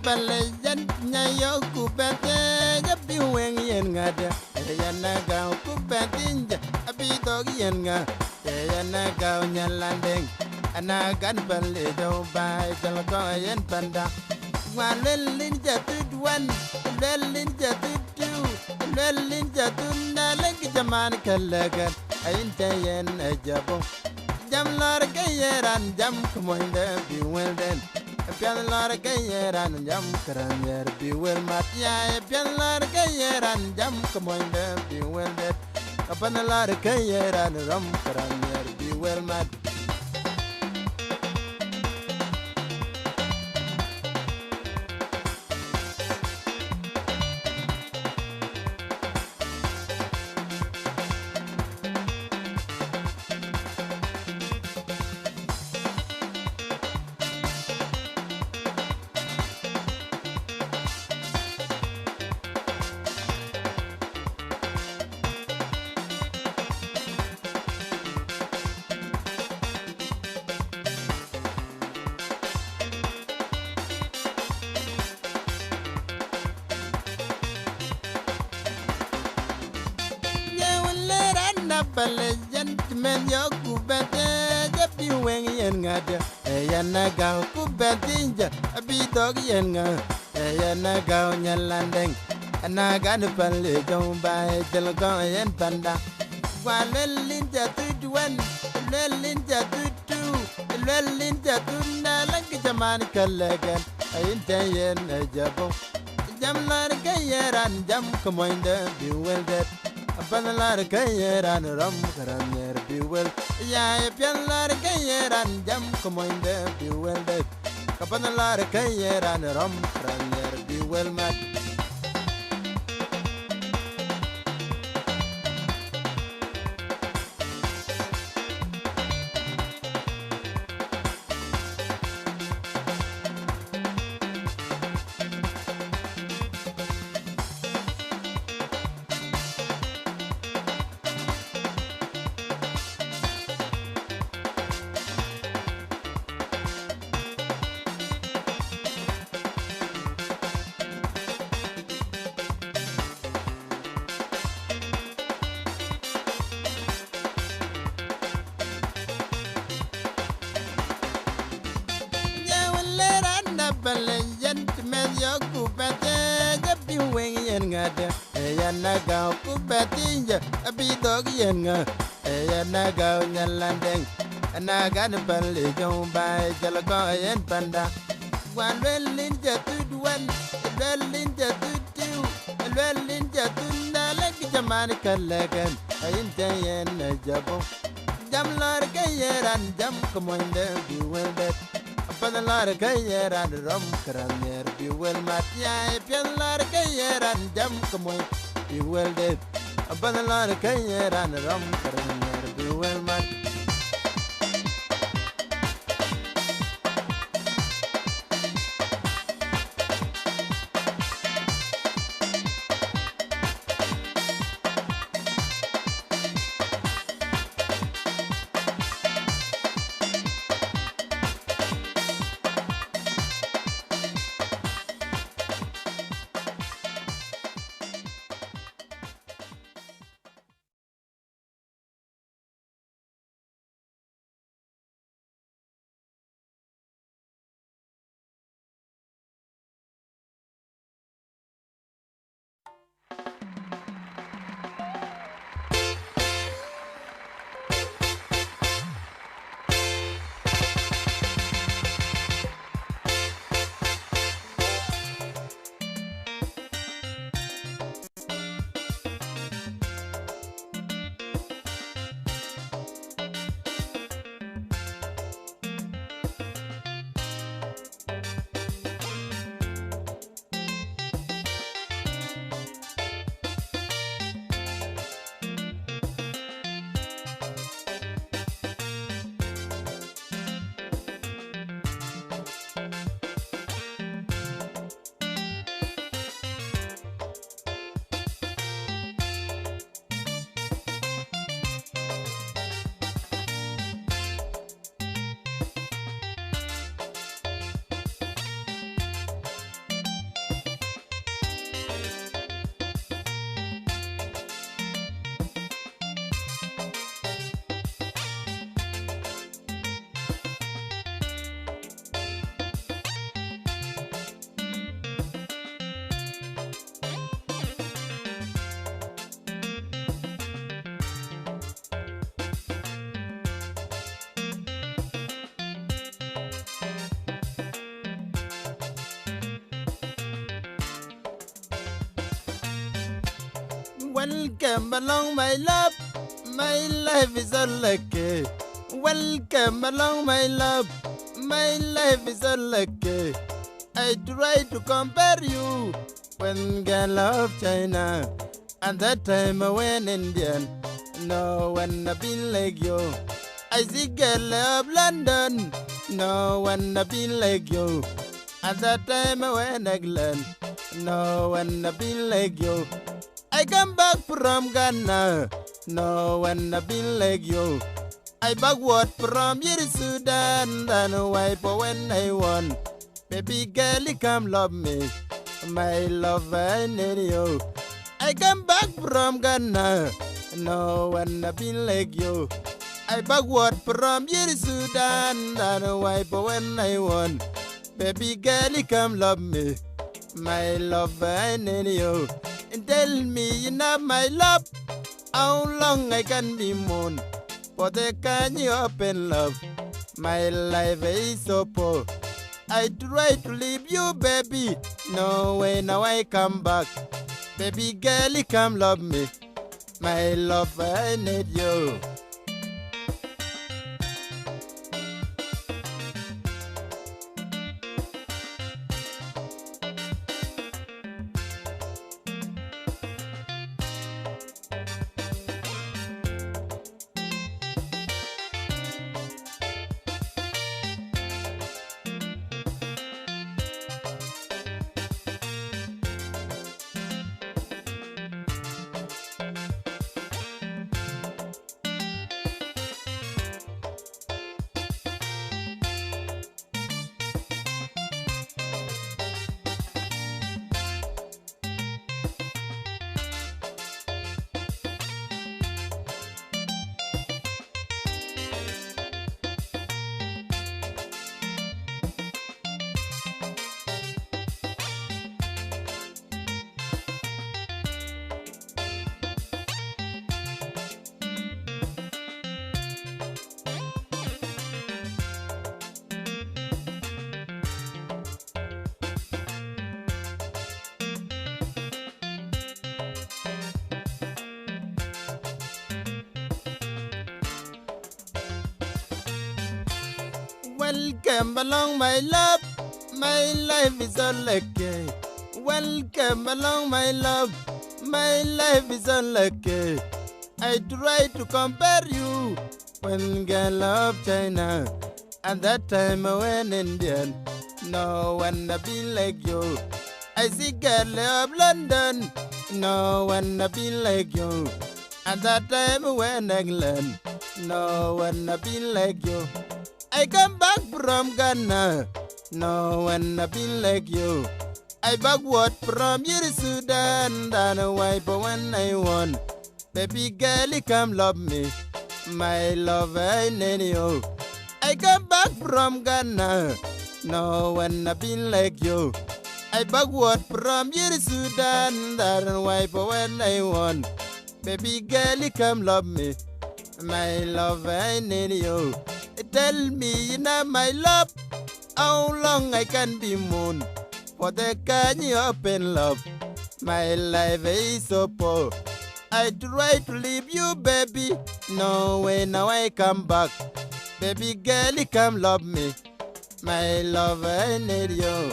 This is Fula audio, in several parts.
balayan nyayo kubete jabi weng yen ngada yana ga kubetinja abi dog yen nga yana ga nyalandeng ana gan balle do bay dal ko yen panda walelin jatudwan lelin jatudu lelin jatuna leg jaman kalagan ainta yen ajabo jam lar gayeran jam kumoinde bi welden pian lar gayeran jam karanger bi wel mat ya pian lar gayeran jam kumoinde bi welden kapan lar gayeran ram karanger bi wel mat balayan men yo kubete jabi weng yen ngada yana ga kubetinja abi dog yen nga yana ga nyalandeng ana ga ne palle jom bay del go yen panda walelin jatudwan lelin jatudu lelin jatuna lang jaman kalagan ainta yen jabo jam lar gayeran jam kumoinde bi weldet Apanalar kayeran ram karanger biwel ya pianlar kayeran jam kumoinde biwel det kapanalar kayeran ram karanger biwel mat balayan men yo kubete jabi weng yen ngada yana ga kubetinja abi dog yen nga yana ga nyalandeng ana ga ne balle jom bay jal ko yen panda walelin jatudwan lelin jatudu lelin jatuna leg jaman kalagan ainta yen jabo jam lar gayeran jam kumoinde bi weldet Panalar kayeran ram karanger bi wel mat ya pianlar kayeran jam kumoy bi wel det panalar kayeran ram karanger bi wel mat Welcome along, my love. My life is all lucky. Welcome along, my love. My life is all lucky. I try to compare you when girl of China, and that time I went Indian. No one have been like you. I see girl of London. No one have been like you. At that time I went England. No one have been like you. I come back from Ghana. No one have been like you. I backward from here Sudan. And wipe when I won. Baby girl, you come love me. My love, I need you. I come back from Ghana. No one have been like you. I backward from here Sudan. And wipe when I won. Baby girl, you come love me. My love, I need you. And tell me you know my love. How long I can be moon? For the can you open love? My life is so poor. I try to leave you, baby. No way, now I come back. Baby girl, you come love me. My love, I need you. Welcome along, my love. My life is all lucky. Welcome along, my love. My life is all lucky. I try to compare you when girl of China, and that time I went Indian. No one have been like you. I see girl of London. No one have been like you. And that time I went England. No one have been like you. I come back from Ghana. No one have been like you. I backward from here Sudan. And I wipe when I won. Baby girl, you come love me. My love, I need you. I come back from Ghana. No one have been like you. I backward from here Sudan. And I wipe when I won. Baby girl, you come love me. My love, I need you. Tell me you know my love. How long I can be moon? For the can you open love? My life is so poor. I try to leave you, baby. No way, now I come back. Baby girl, you come love me. My love, I need you.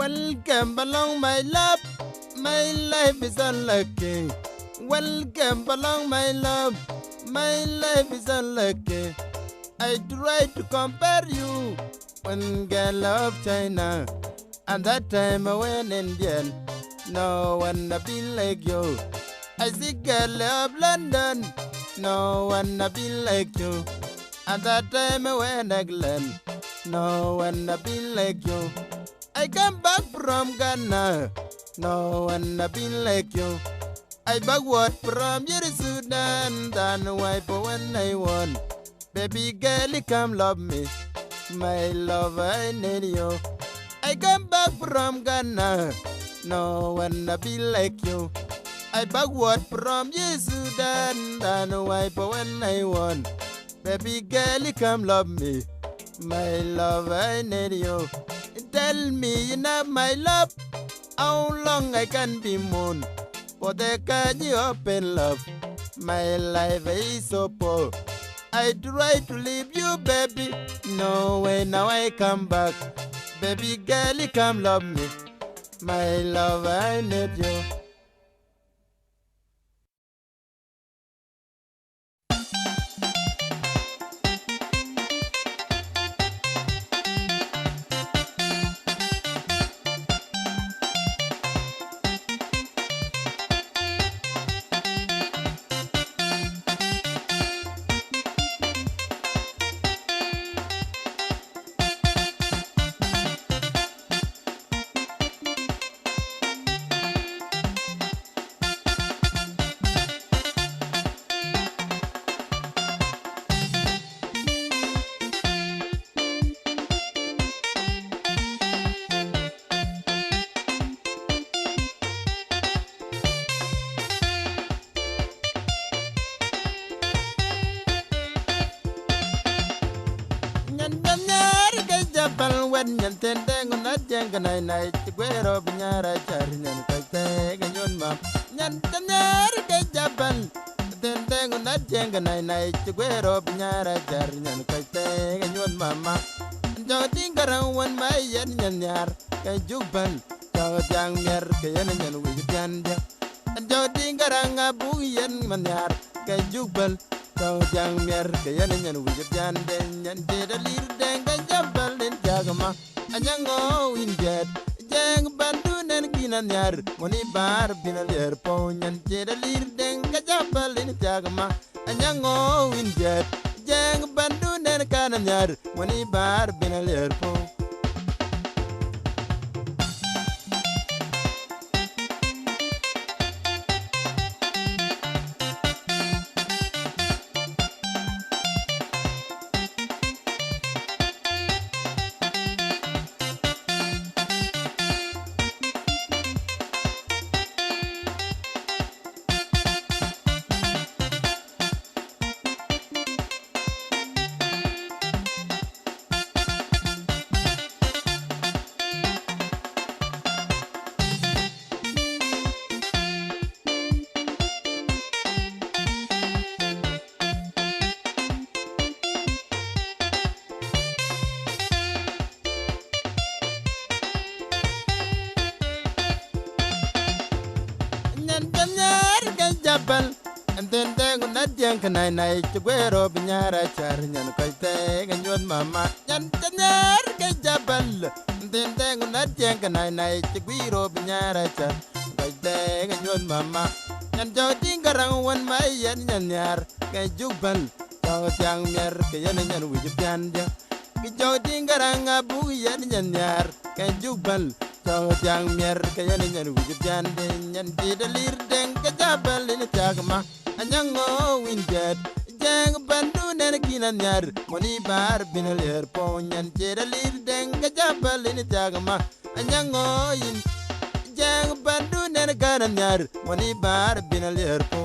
Welcome along, my love. My life is unlucky. Welcome along, my love. My life is unlucky. I try to compare you when girl of China, and that time I went Indian. No one have been like you. I see girl of London. No one have been like you. And that time I went England. No one have been like you. I come back from Ghana. No one have been like you. I backward from your Sudan. Than wife when I won. Baby girl, you come love me. My love, I need you. I come back from Ghana. No one be like you. I backward from you, Sudan. Than wife when I won. Baby girl, you come love me. My love, I need you. Tell me you know my love. How long I can be moon? For the can you open love? My life is so poor. I try to leave you, baby. No way, now I come back. Baby girl, you come love me. My love, I need you. Nyan tendeng na jeng kanay na itikwero binyara chari nyan kate ganyon mam nyan tenyar ke jabal tendeng na jeng kanay na itikwero binyara chari nyan kate ganyon mama jo tinggarang wan mayan nyan yar kay jubal jo jang mer kayan nyan wijan jo tinggarang abu yan manyar kay jubal jo jang mer kayan nyan wijan nyan jedalir deng jabal den jagama anyango winjet jeng bandu nen kinan yar moni bar binal yer po nyan jedalir deng kajabal den jagama anyango winjet jeng bandu nen kanan yar moni bar binal yer po jabal and then not young can I to wear up nyara char nyan kate ganyon mama nyan tanyar ke jabal and then not young can I to wear up nyara char kate ganyon mama nyan jo tinggarang wan mai yan yar ke jubal jo jang mer ke yan nyan wijan ja ke jo tinggarang abu yan yar ke jubal jo jang mer ke yan nyan wijan nyan didalir deng ke jabal ni jagma anyango winjet jeng bandu nen kinan yar moni bar binal yer po nyan jedalir deng ke jabal ni jagma anyango yin jeng bandu nen kanan yar moni bar binal yer po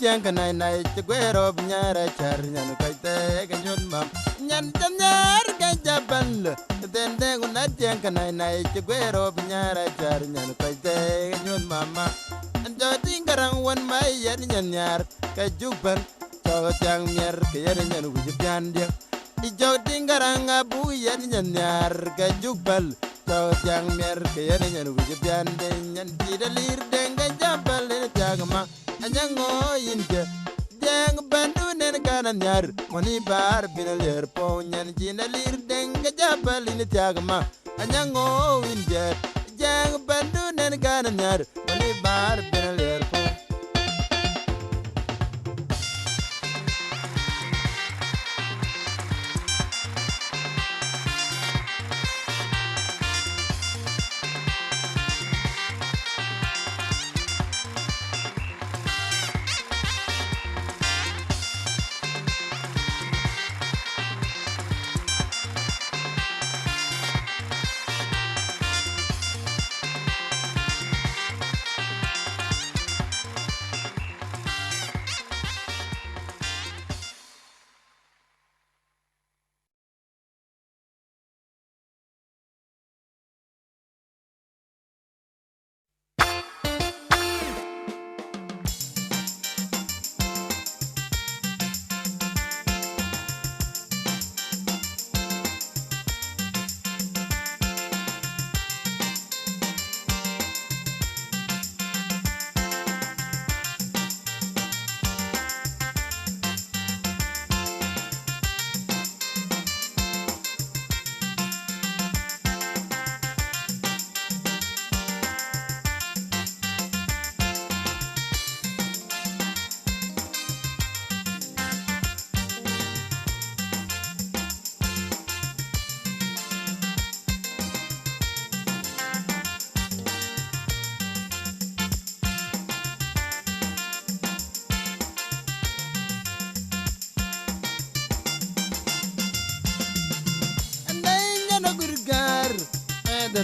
jeng kanai nai chiguero nyara char nyan kaite kanyut mam nyan janyar ka jabal dende una jeng kanai nai chiguero nyara char nyan kaite kanyut mama ando tingarang wan mai yer nyan yar ka juban to jang mer ke yer nyan wi jande ijo tingarang abu yer nyan yar ka jubal to jang mer ke yer nyan wi jande nyan didalir denga jabal jagma anyango yinke jeng bandu nen kanan yar moni bar binaler po nyan jinalir denga jabal ni jagma anyango yinke jeng bandu nen kanan yar moni bar binaler po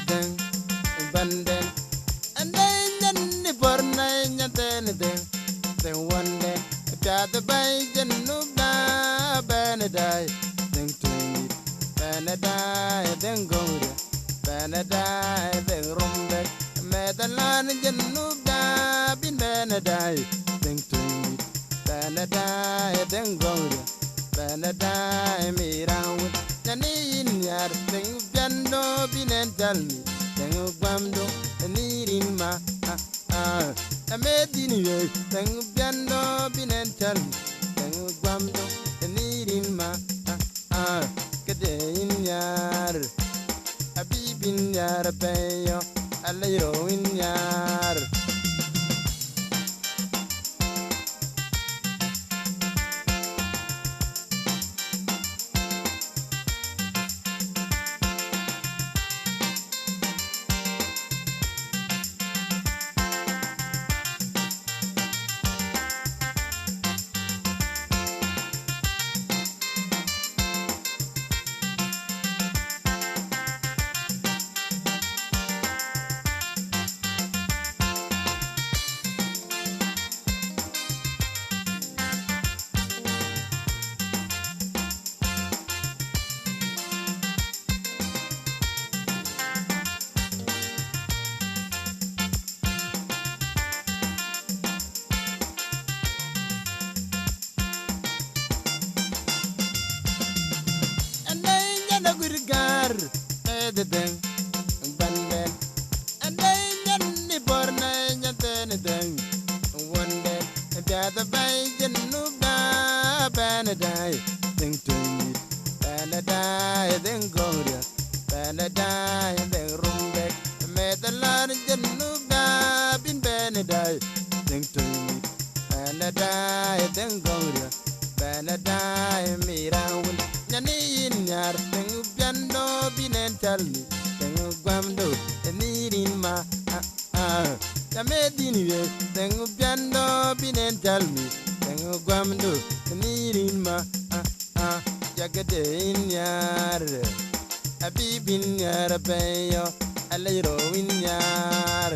deng banden and then ni porna nyaten deng wonde ta the bay jenu da benedai deng twingi benedai deng gode benedai deng rumbe medalan jenu da bin benedai deng twingi benedai deng gode benedai mirawu nani yar deng jando binen dalmi deng gwamdo nirin ma amedini ye deng jando binen dalmi deng gwamdo nirin ma kede yar abibin yar peyo alayro yar deng banden and then ni borna nyaten deng wonde ta the bay jenu da benedai deng twingi benedai deng goria benedai deng rumbe medalan jenu da bin benedai deng twingi benedai deng goria benedai mirawun nyani nyar deng jando binen talmi deng gwamdo nirin ma amedini ye deng jando binen talmi deng gwamdo nirin ma jagade nyar abibin yar peyo alayro nyar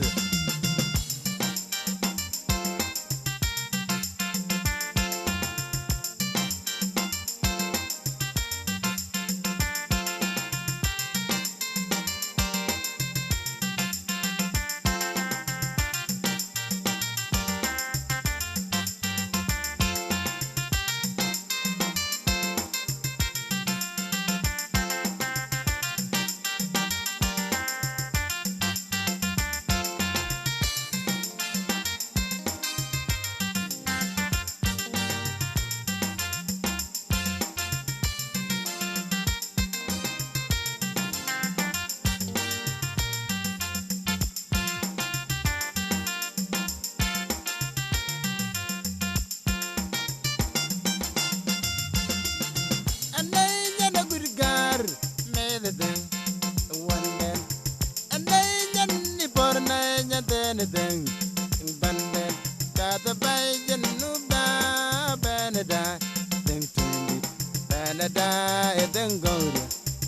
dengoria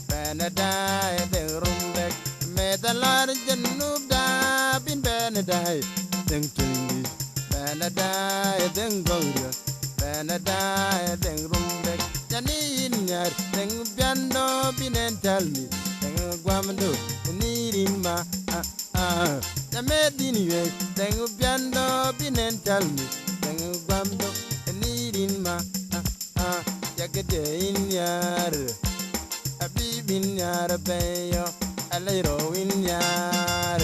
benadai den rumbek medalar janub da bin benadai den tungi benadai dengoria benadai den rumbek janin nyar den biando binen talmi den guamdo nirima Medini we tengu biando binen talmi tengu guamdo nirin ma jagade inyar abibin yar beyo alairo inyar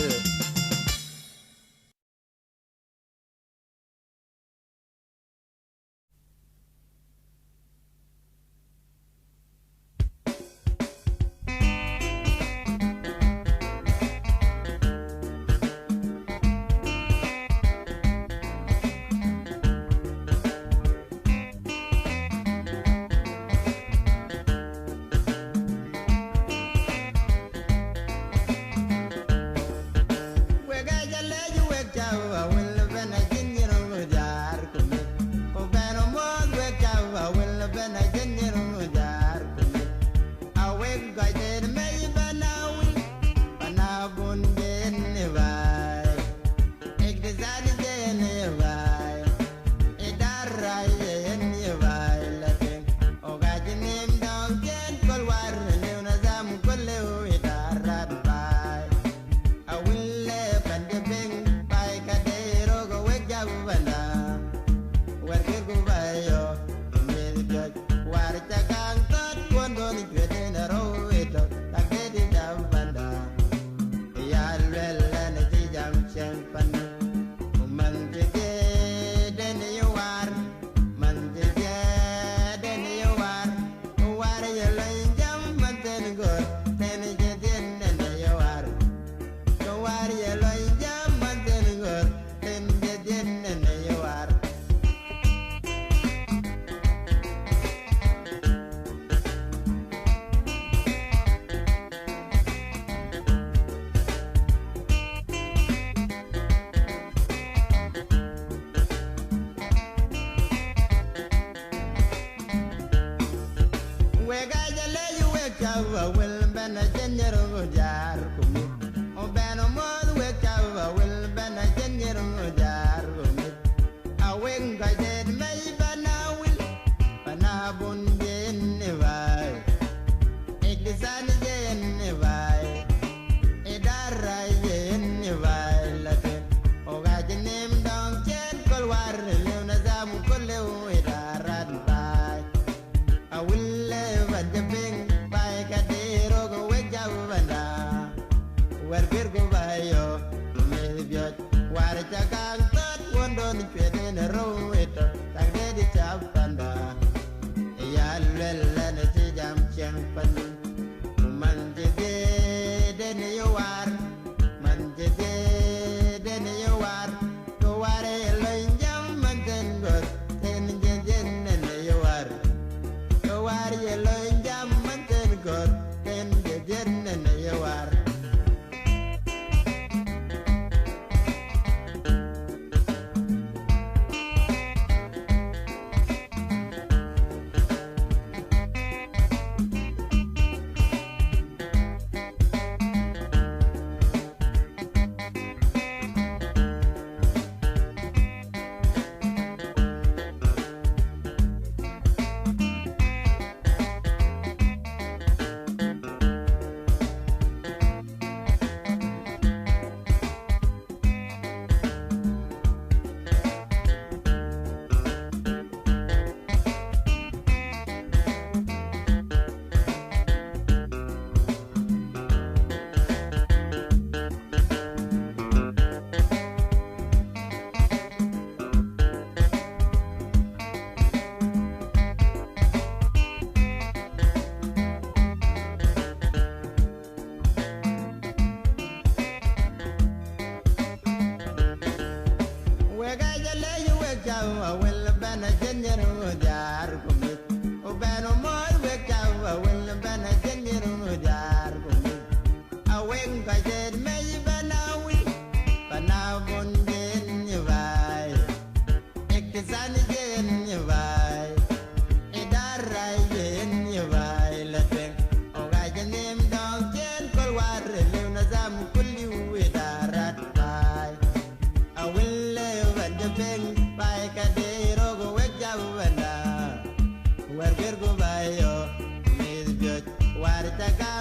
bar taga